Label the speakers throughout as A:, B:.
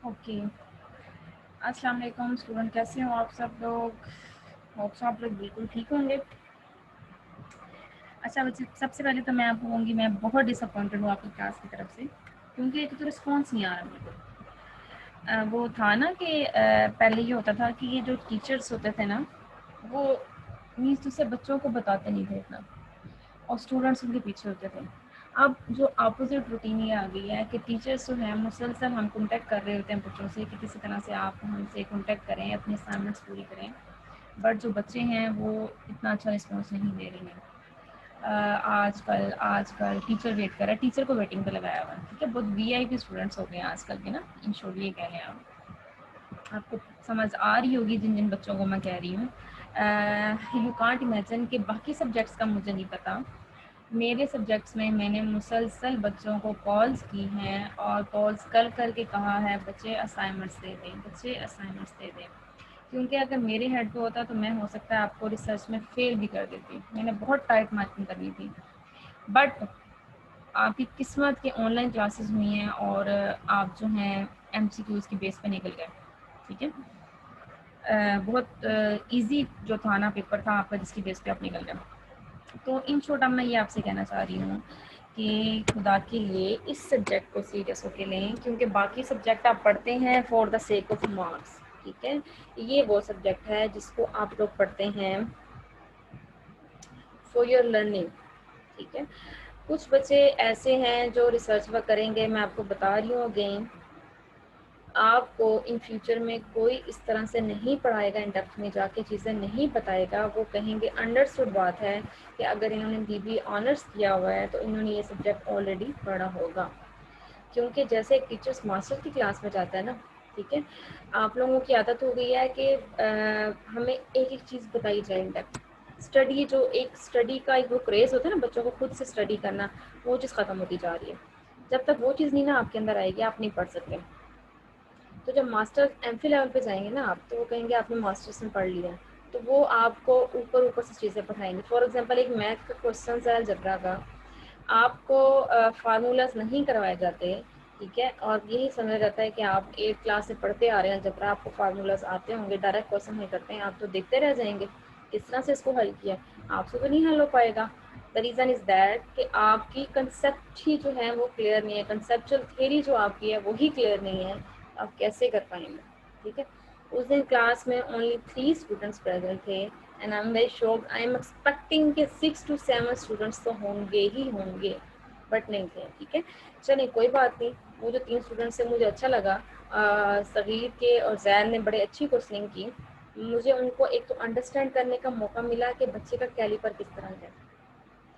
A: Okay. अस्सलाम वालेकुम student, कैसे हो आप सब लोग? होप सो आप लोग बिल्कुल ठीक होंगे। अच्छा बच्चे, सबसे पहले तो मैं आपको कहूँगी मैं बहुत डिसअपॉइंटेड हूँ आपकी क्लास की तरफ से, क्योंकि एक तो रिस्पॉन्स नहीं आ रहा बिल्कुल। वो था ना कि पहले ये होता था कि ये जो टीचर्स होते थे ना, वो मीन्स उससे बच्चों को बताते नहीं थे इतना, और स्टूडेंट्स उनके पीछे होते थे। अब जो अपोजिट रूटीन ये आ गई है कि टीचर्स जो हैं मुसलसल हम कॉन्टैक्ट कर रहे होते हैं बच्चों से कि किसी तरह से आप हमसे कॉन्टैक्ट करें, अपनी असाइनमेंट्स पूरी करें, बट जो बच्चे हैं वो इतना अच्छा रिस्पॉन्स नहीं दे रहे हैं। आजकल टीचर वेट कर रहा है, टीचर को वेटिंग पे लगाया हुआ है। ठीक है, बहुत वीआईपी स्टूडेंट्स हो गए हैं आजकल के ना, इन शॉर्ट ये कह लें आप। आपको समझ आ रही होगी जिन जिन बच्चों को मैं कह रही हूँ। यू कांट इमेजिन कि बाकी सब्जेक्ट्स का मुझे नहीं पता, मेरे सब्जेक्ट्स में मैंने मुसलसल बच्चों को कॉल्स की हैं और कॉल्स कर कर के कहा है बच्चे असाइनमेंट्स दे दें, बच्चे असाइनमेंट्स दे दें। क्योंकि अगर मेरे हेड पे होता तो मैं हो सकता है आपको रिसर्च में फेल भी कर देती, मैंने बहुत टाइट मार्किंग करनी थी। बट आपकी किस्मत के ऑनलाइन क्लासेस हुई हैं और आप जो हैं एमसीक्यूज़ की बेस पे निकल गए। ठीक है, बहुत इजी जो था ना पेपर था आपका, जिसकी बेस पे आप निकल गए। तो इन शॉर्ट अब मैं ये आपसे कहना चाह रही हूँ कि खुदा के लिए इस सब्जेक्ट को सीरियस होके लें, क्योंकि बाकी सब्जेक्ट आप पढ़ते हैं for the sake of marks. ठीक है, ये वो सब्जेक्ट है जिसको आप लोग पढ़ते हैं फॉर योर लर्निंग। ठीक है, कुछ बच्चे ऐसे हैं जो रिसर्च वर्क करेंगे, मैं आपको बता रही हूँ अगेन, आपको इन फ्यूचर में कोई इस तरह से नहीं पढ़ाएगा, इन डेप्थ में जाके चीज़ें नहीं बताएगा। वो कहेंगे अंडरस्टूड बात है कि अगर इन्होंने बीबी ऑनर्स किया हुआ है तो इन्होंने ये सब्जेक्ट ऑलरेडी पढ़ा होगा। क्योंकि जैसे एक टीचर्स मास्टर की क्लास में जाता है ना, ठीक है, आप लोगों की आदत हो गई है कि हमें एक एक चीज़ बताई जाए इन डेप्थ। स्टडी, जो एक स्टडी का एक वो क्रेज़ होता है ना बच्चों को खुद से स्टडी करना, वो चीज़ ख़त्म होती जा रही है। जब तक वो चीज़ नहीं ना आपके अंदर आएगी आप नहीं पढ़ सकते। तो जब मास्टर एमफिल लेवल पे जाएंगे ना आप, तो वो कहेंगे आपने मास्टर्स में पढ़ लिया, तो वो आपको ऊपर ऊपर से चीज़ें पढ़ाएंगे। फॉर एग्जांपल एक मैथ का क्वेश्चन है अलजेब्रा का, आपको फार्मूलाज नहीं करवाए जाते। ठीक है, और यही समझा जाता है कि आप 8 क्लास से पढ़ते आ रहे हैं अलजेब्रा, आपको फार्मूलाज आते होंगे, डायरेक्ट क्वेश्चन नहीं करते हैं, आप तो देखते रह जाएंगे किस तरह से इसको हल किया, आपसे तो नहीं हल हो पाएगा। द रीज़न इज़ दैट कि आपकी कंसेप्ट ही जो है वो क्लियर नहीं है, कंसेप्चुअल थ्योरी जो आपकी है वही क्लियर नहीं है, आप कैसे कर पाएंगे। ठीक है, उस दिन क्लास में ओनली 3 स्टूडेंट्स प्रेजेंट थे and I am very sure, I am expecting कि 6 to 7 स्टूडेंट्स तो होंगे ही होंगे, बट नहीं थे। ठीक है, चलिए कोई बात नहीं, वो जो 3 स्टूडेंट्स से मुझे अच्छा लगा, सगीर के और जैन ने बड़े अच्छी क्वेश्चनिंग की। मुझे उनको एक तो अंडरस्टैंड करने का मौका मिला कि बच्चे का कैलिपर किस तरह का है।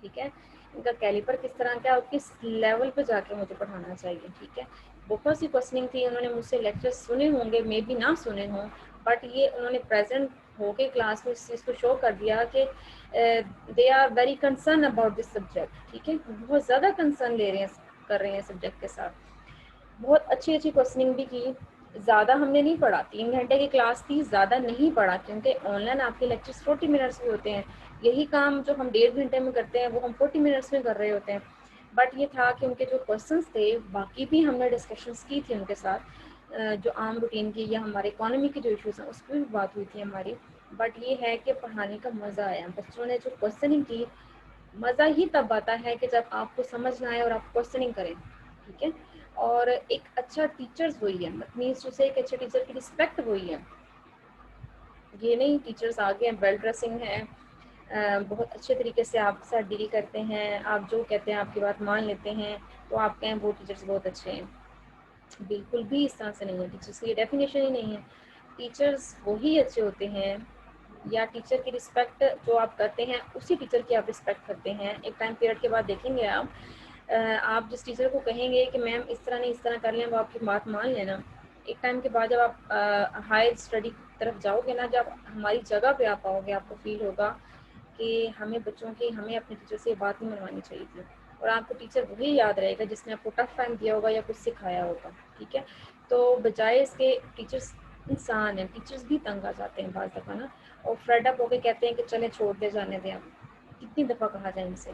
A: ठीक है, इनका कैलिपर किस तरह का और किस लेवल पे जाके मुझे पढ़ाना चाहिए। ठीक है, बहुत सी क्वेश्चनिंग थी, उन्होंने मुझसे लेक्चर्स सुने होंगे, मे बी ना सुने हों, बट ये उन्होंने प्रेजेंट होके क्लास में इस चीज़ को शो कर दिया कि they are very concern about this subject. ठीक है, बहुत ज़्यादा कंसर्न ले रहे हैं, कर रहे हैं सब्जेक्ट के साथ। बहुत अच्छी अच्छी क्वेश्चनिंग भी की। ज़्यादा हमने नहीं पढ़ा, 3 घंटे की क्लास थी, ज़्यादा नहीं पढ़ा, क्योंकि ऑनलाइन आपके लेक्चर्स 40 मिनट्स में होते हैं। यही काम जो हम 1.5 घंटे में करते हैं वो हम 40 मिनट्स में कर रहे होते हैं। बट ये था कि उनके जो क्वेश्चंस थे, बाकी भी हमने डिस्कशंस की थी उनके साथ, जो आम रूटीन की या हमारे इकोनॉमी के जो इश्यूज़ हैं उस पर भी बात हुई थी हमारी। बट ये है कि पढ़ाने का मज़ा आया, बच्चों ने जो क्वेश्चनिंग की, मज़ा ही तब आता है कि जब आपको समझ ना आए और आप क्वेश्चनिंग करें। ठीक है, और एक अच्छा टीचर्स वही है, मीन्स टू से एक अच्छे टीचर की रिस्पेक्ट वही है। ये नहीं टीचर्स आगे हैं, वेल ड्रेसिंग हैं, बहुत अच्छे तरीके से आपके साथ डील करते हैं, आप जो कहते हैं आपकी बात मान लेते हैं, तो आप कहें वो टीचर्स बहुत अच्छे हैं। बिल्कुल भी इस तरह से नहीं है, टीचर्स की डेफिनेशन ही नहीं है। टीचर्स वही अच्छे होते हैं, या टीचर की रिस्पेक्ट जो आप करते हैं उसी टीचर की आप रिस्पेक्ट करते हैं। एक टाइम पीरियड के बाद देखेंगे आप जिस टीचर को कहेंगे कि मैम इस तरह नहीं इस तरह कर लें, वो आपकी बात मान लेना। एक टाइम के बाद जब आप हायर स्टडी की तरफ जाओगे ना, जब हमारी जगह पे आप आओगे, आपको फील होगा कि हमें बच्चों की, हमें अपने टीचर से बात नहीं मनवानी चाहिए थी, और आपको टीचर वही याद रहेगा जिसने आपको टफ टाइम दिया होगा या कुछ सिखाया होगा। ठीक है, तो बजाय इसके टीचर्स इंसान हैं, टीचर्स भी तंग आ जाते हैं बाज़ दफ़ा ना, और फ्रेड अप होके कहते हैं कि चले छोड़ दे, जाने दें, आप कितनी दफ़ा कहा जाए इनसे।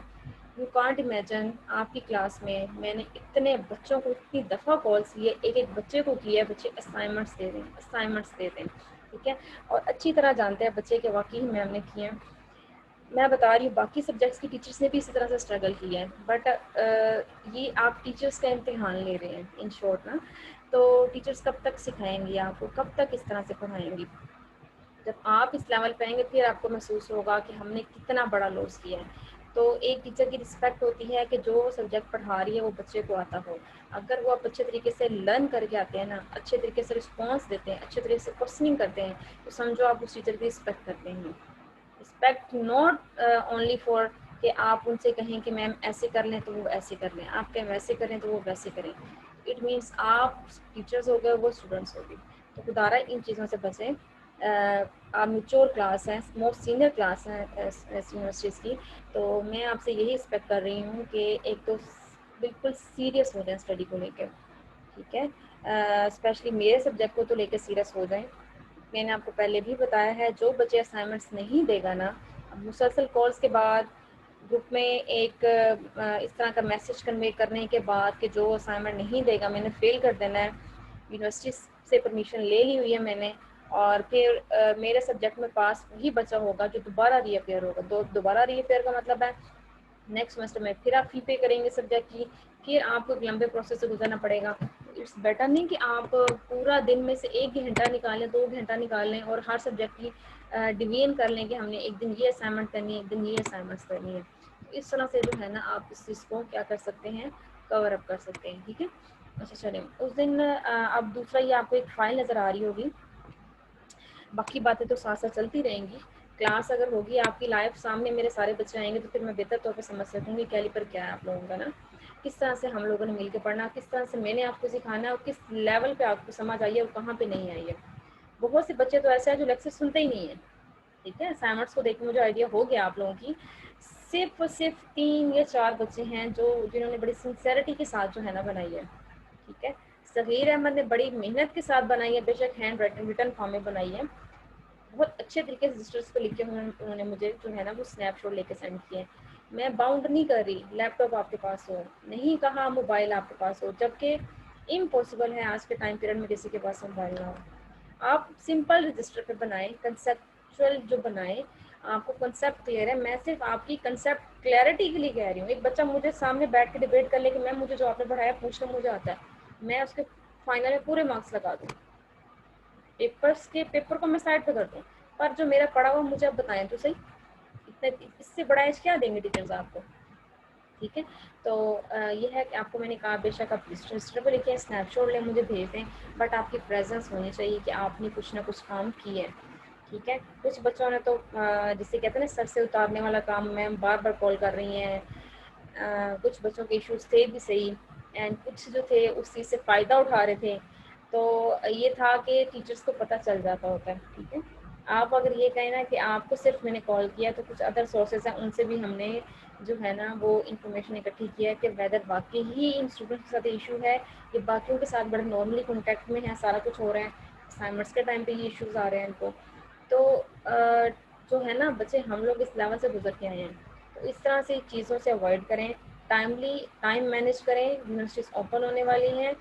A: यू कांट इमेजिन, आपकी क्लास में मैंने इतने बच्चों को इतनी दफ़ा कॉल्स किए, एक एक बच्चे को किया, बच्चे असाइनमेंट्स दे दें, असाइनमेंट्स दे दें, ठीक है। और अच्छी तरह जानते हैं बच्चे के वाकई मैम ने किए हैं। मैं बता रही हूँ बाकी सब्जेक्ट्स की टीचर्स ने भी इसी तरह से स्ट्रगल किया है, बट ये आप टीचर्स का इम्तिहान ले रहे हैं इन शॉर्ट ना। तो टीचर्स कब तक सिखाएंगी आपको, कब तक इस तरह से पढ़ाएंगी? जब आप इस लेवल पे आएंगे फिर आपको महसूस होगा कि हमने कितना बड़ा लॉस किया है। तो एक टीचर की रिस्पेक्ट होती है कि जो सब्जेक्ट पढ़ा रही है वो बच्चे को आता हो। अगर वो आप अच्छे तरीके से लर्न करके आते हैं ना, अच्छे तरीके से रिस्पॉन्स देते हैं, अच्छे तरीके से क्वेश्चनिंग करते हैं, तो समझो आप उस टीचर की रिस्पेक्ट करते हैं। रिस्पेक्ट नॉट ओनली फॉर कि आप उनसे कहें कि मैम ऐसे कर लें तो वो ऐसे कर लें, आप कहें वैसे करें तो वो वैसे करें। इट मीन्स आप टीचर्स हो गए, वो स्टूडेंट्स हो गए। तो खुदारा इन चीज़ों से बचें। आप मेच्योर क्लास है, मोस्ट सीनियर क्लास है यूनिवर्सिटीज़ की, तो मैं आपसे यही एक्सपेक्ट कर रही हूँ कि एक तो बिल्कुल सीरियस हो जाए स्टडी को लेकर, ठीक है। स्पेशली मेरे सब्जेक्ट को तो लेकर सीरियस हो जाएं। मैंने आपको पहले भी बताया है, जो बच्चे असाइनमेंट्स नहीं देगा ना, मुसलसल कॉल्स के बाद ग्रुप में एक इस तरह का मैसेज कन्वे करने के बाद कि जो असाइनमेंट नहीं देगा मैंने फेल कर देना है, यूनिवर्सिटी से परमिशन ले ली हुई है मैंने, और फिर मेरे सब्जेक्ट में पास वही बच्चा होगा जो दोबारा रीअपेयर होगा। दोबारा रीअपेयर का मतलब है नेक्स्ट सेमेस्टर में फिर आप फी पे करेंगे सब्जेक्ट की, फिर आपको एक लंबे प्रोसेस से गुजरना पड़ेगा। इट्स बेटर नहीं कि आप पूरा दिन में से 1 घंटा निकालें, 2 घंटा निकालें और हर सब्जेक्ट की डिवीजन कर लें कि हमने एक दिन ये असाइनमेंट करनी है, एक दिन ये असाइनमेंट्स करनी है। तो इस तरह से जो है ना आप इस चीज़ को क्या कर सकते हैं, कवर अप कर सकते हैं, ठीक है। अच्छा चलें, उस दिन अब दूसरा ये आपको एक फाइल नज़र आ रही होगी, बाकी बातें तो साथ साथ चलती रहेंगी। क्लास अगर होगी आपकी लाइव सामने, मेरे सारे बच्चे आएंगे तो फिर मैं बेहतर तौर पे समझ सकूँगी कैलिपर क्या है आप लोगों का ना, किस तरह से हम लोगों ने मिल के पढ़ना, किस तरह से मैंने आपको सिखाना है और किस लेवल पे आपको समझ आई है और कहाँ पे नहीं आई है। बहुत से बच्चे तो ऐसे हैं जो लेक्चर सुनते ही नहीं है, ठीक है। असाइनमेंट्स को देख के मुझे आइडिया हो गया आप लोगों की। सिर्फ और सिर्फ 3 या 4 बच्चे हैं जो जिन्होंने बड़ी सिंसेरिटी के साथ जो है ना बनाई है, ठीक है। सगीर अहमद ने बड़ी मेहनत के साथ बनाई है, बेशक हैंड राइटिंग रिटन फॉर्म में बनाई है, बहुत अच्छे तरीके से रजिस्टर्स पे लिख के उन्होंने मुझे जो है ना वो स्नैपशॉट लेके सेंड किए। मैं बाउंड नहीं कर रही लैपटॉप आपके पास हो, नहीं कहा मोबाइल आपके पास हो, जबकि इम्पॉसिबल है आज के टाइम पीरियड में किसी के पास मोबाइल ना हो। आप सिंपल रजिस्टर पे बनाएं, कंसेप्चुअल जो बनाएं, आपको कंसेप्ट क्लियर है। मैं सिर्फ आपकी कंसेप्ट क्लैरिटी के लिए कह रही हूँ। एक बच्चा मुझे सामने बैठ के डिबेट कर ले कि मैम मुझे जो आपने पढ़ाया पूछना मुझे आता है, मैं उसके फाइनल में पूरे मार्क्स लगा दूँ, पेपर को मैं साइड पे कर दूँ, पर जो मेरा पढ़ा हुआ मुझे आप बताएं तो सही, इतने इससे बड़ा एज क्या देंगे टीचर्स आपको, ठीक है। तो ये है कि आपको मैंने कहा बेशक आप रजिस्टर पर लिखें, स्नैपशॉट लें, मुझे भेज दें, बट आपकी प्रेजेंस होनी चाहिए कि आपने कुछ ना कुछ काम किया है, ठीक है। कुछ बच्चों ने तो जिसे कहते हैं ना सर से उतारने वाला काम, मैम बार बार कॉल कर रही हैं। कुछ बच्चों के इश्यूज थे भी सही, एंड कुछ जो थे उस चीज़ से फ़ायदा उठा रहे थे। तो ये था कि टीचर्स को पता चल जाता होता है, ठीक है। आप अगर ये कहें ना कि आपको सिर्फ मैंने कॉल किया, तो कुछ अदर सोर्सेज हैं उनसे भी हमने जो है ना वो इन्फॉर्मेशन इकट्ठी किया है कि वेदर वाकई ही इन स्टूडेंट्स के साथ इशू है, ये बाकियों के साथ बड़े नॉर्मली कॉन्टैक्ट में है, सारा कुछ हो रहा है, असाइनमेंट्स के टाइम पे ये इश्यूज आ रहे हैं इनको। तो जो है ना बच्चे हम लोग इस लेवल से गुजर के आए हैं, तो इस तरह से चीज़ों से अवॉइड करें, टाइमली टाइम मैनेज करें। यूनिवर्सिटीज़ ओपन होने वाली हैं,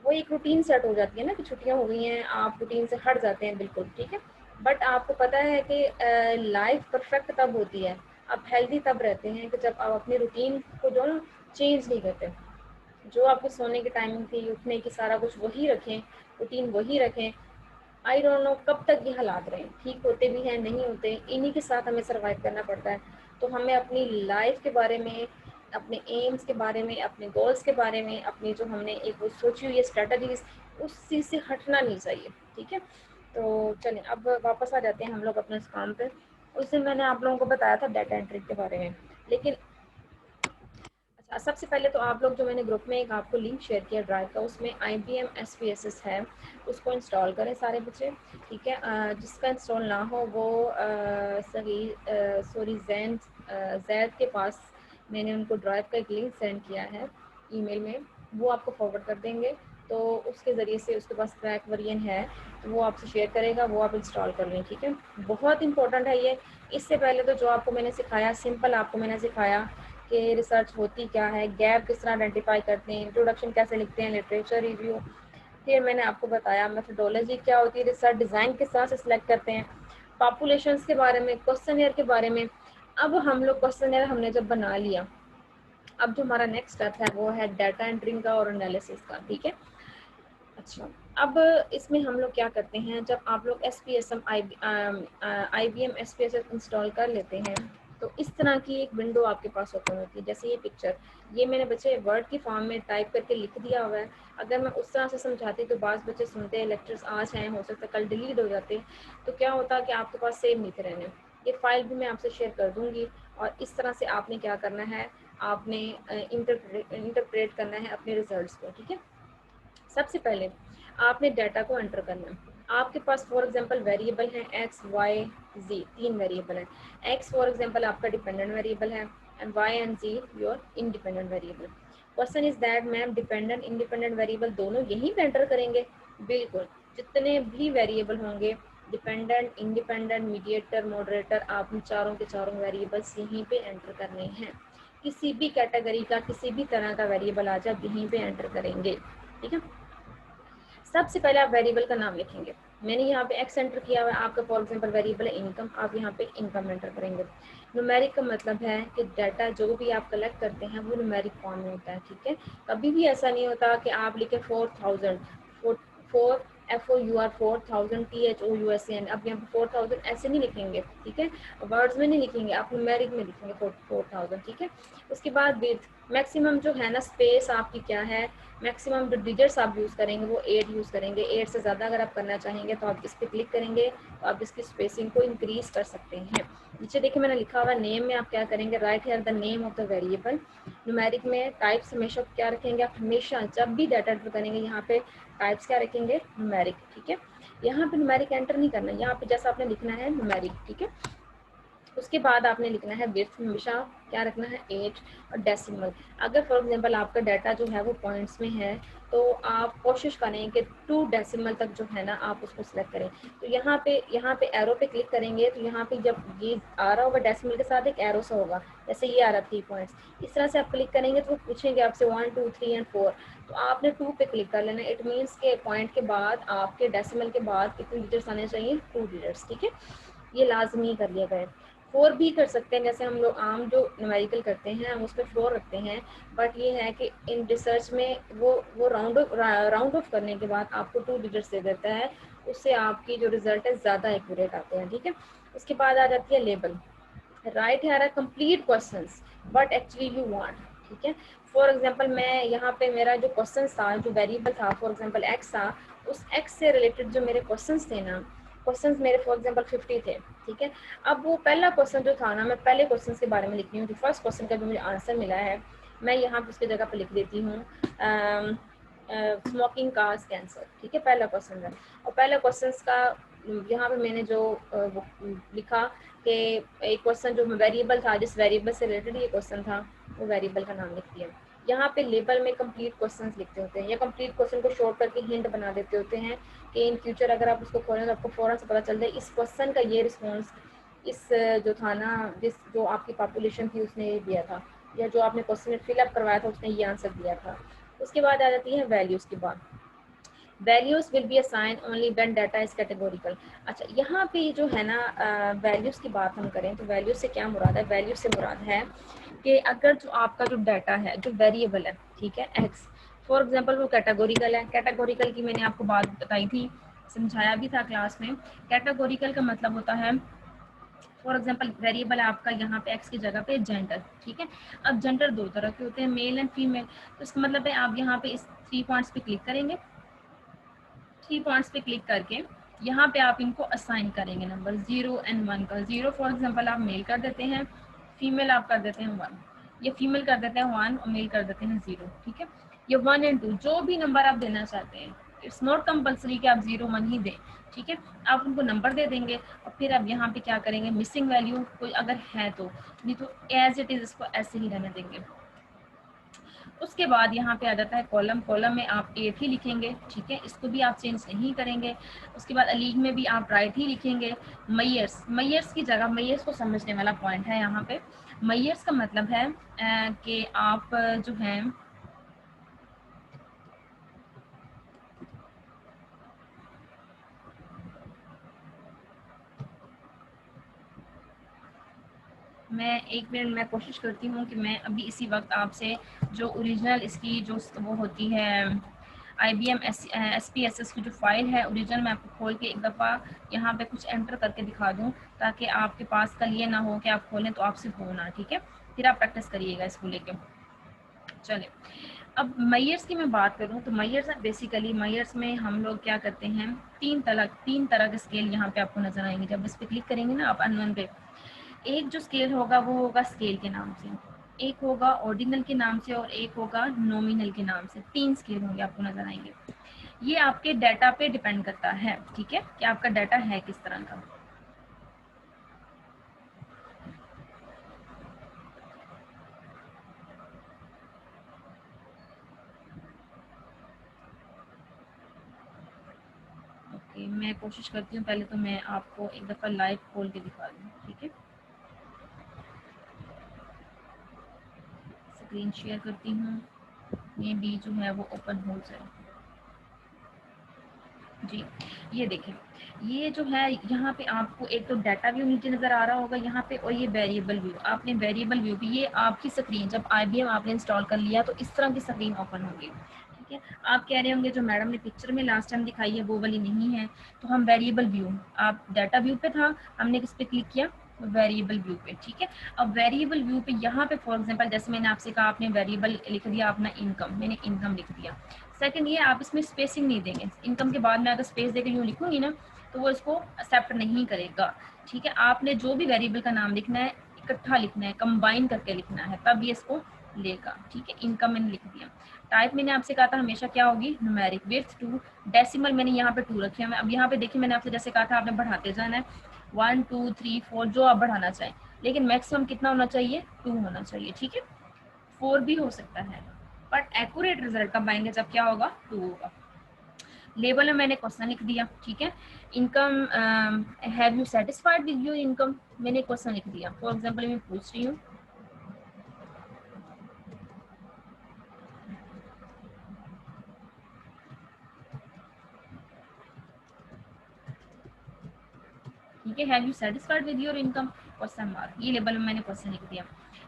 A: वो एक रूटीन सेट हो जाती है ना कि छुट्टियां हो गई हैं, आप रूटीन से हट जाते हैं बिल्कुल, ठीक है। बट आपको पता है कि लाइफ परफेक्ट तब होती है, आप हेल्दी तब रहते हैं कि जब आप अपने रूटीन को जो ना चेंज नहीं करते। जो आपको सोने की टाइमिंग थी, उठने की, सारा कुछ वही रखें, रूटीन वही रखें। आई डोंट नो कब तक ये हालात रहें, ठीक होते भी हैं, नहीं होते, इन्हीं के साथ हमें सर्वाइव करना पड़ता है। तो हमें अपनी लाइफ के बारे में, अपने एम्स के बारे में, अपने गोल्स के बारे में, अपनी जो हमने एक वो सोची हुई है स्ट्रेटजीज, उस चीज़ से हटना नहीं चाहिए, ठीक है। तो चलें अब वापस आ जाते हैं हम लोग अपने इस काम पे। उस दिन मैंने आप लोगों को बताया था डाटा एंट्री के बारे में, लेकिन अच्छा सबसे पहले तो आप लोग जो मैंने ग्रुप में एक आपको लिंक शेयर किया ड्राइव का, उसमें IBM SPSS है, उसको इंस्टॉल करें सारे बच्चे, ठीक है। जिसका इंस्टॉल ना हो वो सही सॉरी जैद के पास मैंने उनको ड्राइव का एक लिंक सेंड किया है ईमेल में, वो आपको फॉरवर्ड कर देंगे। तो उसके ज़रिए से उसके पास क्रैक वेरिएंट है तो वो आपसे शेयर करेगा, वो आप इंस्टॉल कर लें, ठीक है। बहुत इंपॉर्टेंट है ये। इससे पहले तो जो आपको मैंने सिखाया सिंपल आपको मैंने सिखाया कि रिसर्च होती क्या है, गैप किस तरह आइडेंटिफाई करते हैं, इंट्रोडक्शन कैसे लिखते हैं, लिटरेचर रिव्यू, फिर मैंने आपको बताया मेथोडोलॉजी क्या होती है, रिसर्च डिज़ाइन किस तरह से सिलेक्ट करते हैं, पॉपुलेशंस के बारे में, क्वेश्चनियर के बारे में। अब हम लोग क्वेश्चनियर हमने जब बना लिया, अब जो हमारा नेक्स्ट स्टेप है वो है डाटा एंट्रिंग का और एनालिसिस का, ठीक है। अच्छा, अब इसमें हम लोग क्या करते हैं, जब आप लोग SPSS IBM SPSS इंस्टॉल कर लेते हैं तो इस तरह की एक विंडो आपके पास ओपन होती है। जैसे ये पिक्चर, ये मैंने बच्चे वर्ड की फॉर्म में टाइप करके लिख दिया हुआ है। अगर मैं उस तरह से समझाती तो बाज़ बच्चे सुनते हैं, लेक्चर्स आज हैं, हो सकता है कल डिलीट हो जाते, तो क्या होता कि आपके पास सेव नहीं थे रहने। ये फाइल भी मैं आपसे शेयर कर दूँगी और इस तरह से आपने क्या करना है, आपने इंटरप्रेट करना है अपने रिजल्ट्स को, ठीक है। सबसे पहले आपने डाटा को एंटर करना है। आपके पास फॉर एग्जांपल वेरिएबल हैं एक्स वाई जी, 3 वेरिएबल हैं। एक्स फॉर एग्जांपल आपका डिपेंडेंट वेरिएबल है and Y and Z your independent variable. Question is that ma'am dependent independent variable दोनों यहीं पे एंटर करेंगे? बिल्कुल, जितने भी वेरिएबल होंगे डिपेंडेंट, इंडिपेंडेंट, मीडिएटर, मॉडरेटर, आपने चारों के चारों वेरिएबल्स यहीं पे एंटर करने हैं। किसी भी कैटेगरी का किसी भी तरह का वेरिएबल आ जाए यहीं पे एंटर करेंगे, ठीक है। सबसे पहले आप वेरिएबल का नाम लिखेंगे। मैंने यहाँ पे एक्स एंटर किया हुआ है, आपका फॉर एग्जांपल वेरिएबल है इनकम, आप यहाँ पे इनकम एंटर करेंगे। न्यूमेरिक का मतलब है कि डाटा जो भी आप कलेक्ट करते हैं वो न्यूमेरिक फॉर्म में होता है, ठीक है। कभी भी ऐसा नहीं होता कि आप लिखे 4000 4 FOUR 4000 THOUSAN, अब यहाँ पे 4000 ऐसे नहीं लिखेंगे, ठीक है। वर्ड्स में नहीं लिखेंगे, आप न्यूमेरिक में लिखेंगे 4000, ठीक है। उसके बाद विथ मैक्सिमम जो है ना स्पेस आपकी क्या है, मैक्सिमम जो डिजिट्स आप यूज़ करेंगे वो 8 यूज़ करेंगे। 8 से ज़्यादा अगर आप करना चाहेंगे तो आप इस पर क्लिक करेंगे तो आप इसकी स्पेसिंग को इंक्रीज कर सकते हैं। नीचे देखिए मैंने लिखा हुआ नेम में आप क्या करेंगे, right here the name of the variable. Numeric में टाइप्स हमेशा क्या रखेंगे, आप हमेशा जब भी डाटा एंटर करेंगे यहाँ पे टाइप्स क्या रखेंगे, न्यूमेरिक, ठीक है। यहाँ पे न्यूमेरिक एंटर नहीं करना, यहाँ पे जैसा आपने लिखना है न्यूमेरिक, ठीक है। उसके बाद आपने लिखना है विथ, हमेशा क्या रखना है 8 और डेसिमल। अगर फॉर एग्जांपल आपका डाटा जो है वो पॉइंट्स में है तो आप कोशिश करें कि 2 डेसिमल तक जो है ना आप उसको सिलेक्ट करें। तो यहाँ पे एरो पे क्लिक करेंगे तो यहाँ पे जब ये आ रहा होगा डेसिमल के साथ एक एरो सा होगा, जैसे ये आ रहा 3 पॉइंट्स, इस तरह से आप क्लिक करेंगे तो वो पूछेंगे आपसे 1 2 3 एंड 4, तो आपने 2 पे क्लिक कर लेना। इट मीन्स के पॉइंट के बाद आपके डेसिमल के बाद कितने डिजिट्स आने चाहिए, 2 डिजिट्स, ठीक है। ये लाजमी कर लिया गया है। 4 भी कर सकते हैं, जैसे हम लोग आम जो न्यूमेरिकल करते हैं हम उसमें 4 रखते हैं, बट ये है कि इन रिसर्च में वो राउंड ऑफ करने के बाद आपको 2 डिजिट्स दे देता है, उससे आपकी जो रिजल्ट है ज़्यादा एक्यूरेट आते हैं, ठीक है। उसके बाद आ जाती है लेबल। राइट है complete questions but actually you want, ठीक है। फॉर एग्जांपल मैं यहाँ पे मेरा जो क्वेश्चन था, जो वेरिएबल था फॉर एग्जांपल एक्स था, उस एक्स से रिलेटेड जो मेरे क्वेश्चंस थे ना, क्वेश्चंस मेरे फॉर एग्जांपल 50 थे, ठीक है। अब वो पहला क्वेश्चन जो था ना, मैं पहले क्वेश्चन के बारे में लिख रही हूँ, जो फर्स्ट क्वेश्चन का जो मुझे आंसर मिला है मैं यहाँ पे उसकी जगह पे लिख देती हूँ स्मोकिंग काज कैंसर, ठीक है, पहला क्वेश्चन है। और पहला क्वेश्चन का यहाँ पे मैंने जो वो लिखा कि एक क्वेश्चन जो वेरिएबल था, जिस वेरिएबल से रिलेटेड ये क्वेश्चन था, वो वेरिएबल का नाम लिख दिया। यहाँ पे लेबल में कंप्लीट क्वेश्चंस लिखते होते हैं या कंप्लीट क्वेश्चन को शॉर्ट करके हिंट बना देते होते हैं कि इन फ्यूचर अगर आप उसको खोलें तो आपको फौरन से पता चल जाए इस क्वेश्चन का ये रिस्पॉन्स इस जो था ना, जिस जो आपकी पॉपुलेशन थी उसने ये दिया था, या जो आपने क्वेश्चन फिलअप करवाया था उसने ये आंसर दिया था। उसके बाद आ जाती है वैल्यूज़ की बात। Values will be assign only when data is categorical. अच्छा, यहाँ पे जो है ना वैल्यूज़ की बात हम करें तो वैल्यूज से क्या मुराद है, वैल्यूज से मुराद है कि अगर जो आपका जो डाटा है, जो वेरिएबल है, ठीक है, एक्स फॉर एग्जांपल वो कैटेगोरिकल है। कैटेगोरिकल की मैंने आपको बात बताई थी, समझाया भी था क्लास में। कैटेगोरिकल का मतलब होता है फॉर एग्जांपल वेरिएबल है आपका यहाँ पे एक्स की जगह पे जेंडर, ठीक है। अब जेंडर 2 तरह के होते हैं, मेल एंड फीमेल, तो इसका मतलब है आप यहाँ पे इस 3 पॉइंट्स पे क्लिक करेंगे, 3 पॉइंट्स पे क्लिक करके यहाँ पे आप इनको असाइन करेंगे नंबर 0 and 1 का। 0 फॉर एग्जांपल आप मेल कर देते हैं, फीमेल आप कर देते हैं 1, ये फीमेल कर देते हैं 1 और मेल कर देते हैं 0, ठीक है। ये 1 and 2 जो भी नंबर आप देना चाहते हैं, इट्स नॉट कंपल्सरी कि आप 0 1 ही दें, ठीक है। आप उनको नंबर दे देंगे और फिर आप यहाँ पे क्या करेंगे, मिसिंग वैल्यू कोई अगर है तो, नहीं तो एज इट इज़ इसको ऐसे ही रहने देंगे। उसके बाद यहाँ पे आ जाता है कॉलम, कॉलम में आप 8 ही लिखेंगे, ठीक है, इसको भी आप चेंज नहीं करेंगे। उसके बाद अलीग में भी आप राइट ही लिखेंगे। मैयर्स, मैयर्स की जगह, मैयर्स को समझने वाला पॉइंट है यहाँ पे। मैयर्स का मतलब है कि आप जो है मैं 1 मिनट मैं कोशिश करती हूँ कि मैं अभी इसी वक्त आपसे जो ओरिजिनल इसकी जो वो होती है IBM SPSS की जो फाइल है ओरिजिनल, मैं आपको खोल के एक दफ़ा यहाँ पे कुछ एंटर करके दिखा दूँ, ताकि आपके पास कल ये ना हो कि आप खोलें तो आपसे हो ना, ठीक है, फिर आप प्रैक्टिस करिएगा इसको लेके। चलिए, अब मैयर्स की मैं बात करूँ तो मैयर्स बेसिकली, मैयर्स में हम लोग क्या करते हैं, तीन तरह के स्केल यहाँ पे आपको नजर आएंगे। जब इस पर क्लिक करेंगे ना आप अनवन पे, एक जो स्केल होगा वो होगा स्केल के नाम से, एक होगा ऑर्डिनल के नाम से, और एक होगा नॉमिनल के नाम से। 3 स्केल होंगे आपको नजर आएंगे। ये आपके डाटा पे डिपेंड करता है, ठीक है, कि आपका डाटा है किस तरह का। ओके, मैं कोशिश करती हूँ, पहले तो मैं आपको एक दफ़ा लाइव खोल के दिखा दूँ, ठीक है। स्क्रीन शेयर करती हूँ, ये भी जो है वो ओपन हो जाए। जी, ये देखें, ये जो है यहाँ पे आपको एक तो डाटा व्यू नीचे नज़र आ रहा होगा यहाँ पे, और ये वेरिएबल व्यू। आपने वेरिएबल व्यू भी, ये आपकी स्क्रीन जब IBM आपने इंस्टॉल कर लिया तो इस तरह की स्क्रीन ओपन होगी, ठीक है। आप कह रहे होंगे जो मैडम ने पिक्चर में लास्ट टाइम दिखाई है वो वाली नहीं है, तो हम वेरिएबल व्यू, आप डाटा व्यू पे था, हमने किस पे क्लिक किया, वेरिएबल व्यू पे, ठीक है। अब वेरिएबल व्यू पे यहाँ पे फॉर एग्जांपल जैसे मैंने आपसे कहा, आपने वेरिएबल लिख दिया अपना इनकम, मैंने इनकम लिख दिया। सेकंड ये, आप इसमें स्पेसिंग नहीं देंगे, इनकम के बाद मैं अगर स्पेस देकर यूँ लिखूंगी ना तो वो इसको एक्सेप्ट नहीं करेगा, ठीक है। आपने जो भी वेरिएबल का नाम लिखना है इकट्ठा लिखना है, कंबाइन करके लिखना है, तब ये इसको लेगा, ठीक है। इनकम मैंने लिख दिया। टाइप मैंने आपसे कहा था हमेशा क्या होगी, न्यूमेरिक। विड्थ 2, डेसिमल मैंने यहाँ पे 2 रखी है। अब यहाँ पे देखिए मैंने आपसे जैसे कहा था आपने बढ़ाते जाना है, 1 2 3 4 जो आप बढ़ाना चाहें, लेकिन मैक्सिमम कितना होना चाहिए, 2 होना चाहिए, ठीक है। 4 भी हो सकता है, बट एक्यूरेट रिजल्ट कब आएंगे, जब क्या होगा, 2 होगा। लेबल में मैंने क्वेश्चन लिख दिया, ठीक है। Income, have you satisfied with your income, मैंने क्वेश्चन लिख दिया। फॉर एग्जांपल मैं पूछ रही हूँ, ठीक है, have you satisfied with your income, question mark, ये लेबल में मैंने क्वेश्चन लिख दिया।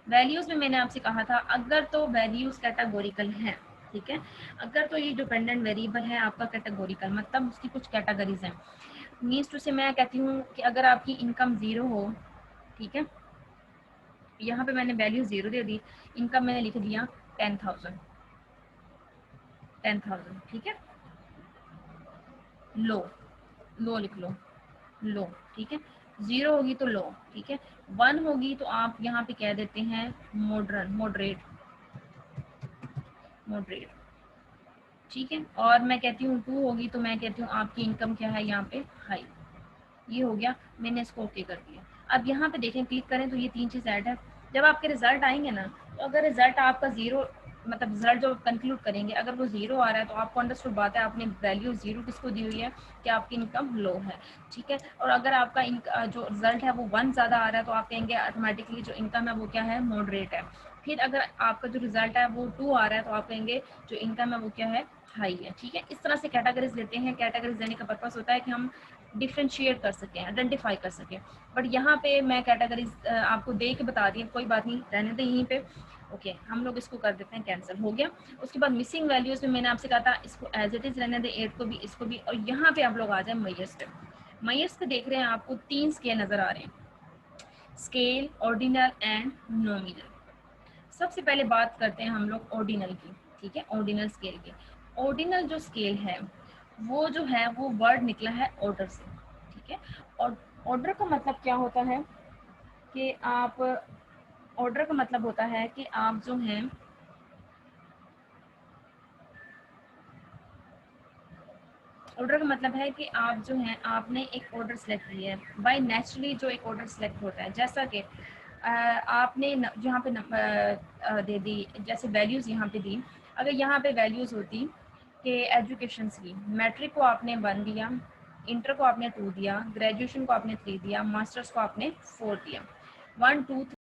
A: वैल्यूज में मैंने आपसे कहा था अगर तो वैल्यूज कैटेगोरिकल है, ठीक है, अगर तो ये डिपेंडेंट वेरिएबल है आपका कैटेगोरिकल, मतलब उसकी कुछ कैटेगरीज हैं। मीन्स टू से मैं कहती हूँ कि अगर आपकी इनकम 0 हो, ठीक है, यहाँ पे मैंने वैल्यू 0 दे दी, इनकम मैंने लिख दिया 10,000, 10,000, ठीक है। लो, लो लिख लो, लो, ठीक है। 0 होगी तो लो, ठीक है। 1 होगी तो आप यहाँ पे कह देते हैं मॉडर्न, मॉडरेट, मॉडरेट, ठीक है। और मैं कहती हूँ 2 होगी तो मैं कहती हूँ आपकी इनकम क्या है यहाँ पे, हाई। ये हो गया, मैंने इसको ओके कर दिया। अब यहाँ पे देखें, क्लिक करें तो ये 3 चीज़ ऐड है। जब आपके रिजल्ट आएंगे ना, तो अगर रिजल्ट आपका 0, मतलब रिजल्ट जो कंक्लूड करेंगे अगर वो 0 आ रहा है तो आपको अंडरस्टूड बात है, आपने वैल्यू 0 किसको दी हुई है, कि आपकी इनकम लो है, ठीक है। और अगर आपका जो रिजल्ट है वो 1 ज़्यादा आ रहा है तो आप कहेंगे ऑटोमेटिकली जो इनकम है वो क्या है, मॉडरेट है। फिर अगर आपका जो रिजल्ट है वो 2 आ रहा है तो आप कहेंगे जो इनकम है वो क्या है, हाई है, ठीक है। इस तरह से कैटेगरीज लेते हैं। कैटेगरीज देने का पर्पस होता है कि हम डिफ्रेंशिएट कर सकें, आइडेंटिफाई कर सकें। बट यहाँ पे मैं कैटेगरीज आपको दे के बता दी, कोई बात नहीं, रहने दें यहीं पे। ओके, हम लोग इसको कर देते हैं कैंसिल, हो गया। उसके बाद मिसिंग वैल्यूज में मैंने आपसे कहा था इसको एज इट इज रहने दें, 8 को भी, इसको भी। और यहाँ पे आप लोग आ जाए मैयर्स पे। मैयर्स पे देख रहे हैं आपको 3 स्केल नजर आ रहे हैं, स्केल, ऑर्डिनल एंड नॉमिनल। सबसे पहले बात करते हैं हम लोग ऑर्डिनल की, ठीक है, ऑर्डिनल स्केल की। ऑर्डिनल जो स्केल है वो जो है वो वर्ड निकला है ऑर्डर से, ठीक है। और ऑर्डर का मतलब क्या होता है कि आप, ऑर्डर का मतलब होता है कि आप जो हैं, ऑर्डर का मतलब है कि आप जो हैं आपने एक ऑर्डर सेलेक्ट किया है। बाय नेचुरली जो एक ऑर्डर सेलेक्ट होता है, जैसा कि आपने जहाँ पे दे दी, जैसे वैल्यूज़ यहाँ पे दी, अगर यहाँ पे वैल्यूज़ होती कि एजुकेशंस की, मैट्रिक को आपने 1 दिया, इंटर को आपने 2 दिया, ग्रेजुएशन को आपने 3 दिया, मास्टर्स को आपने 4 दिया, 1 2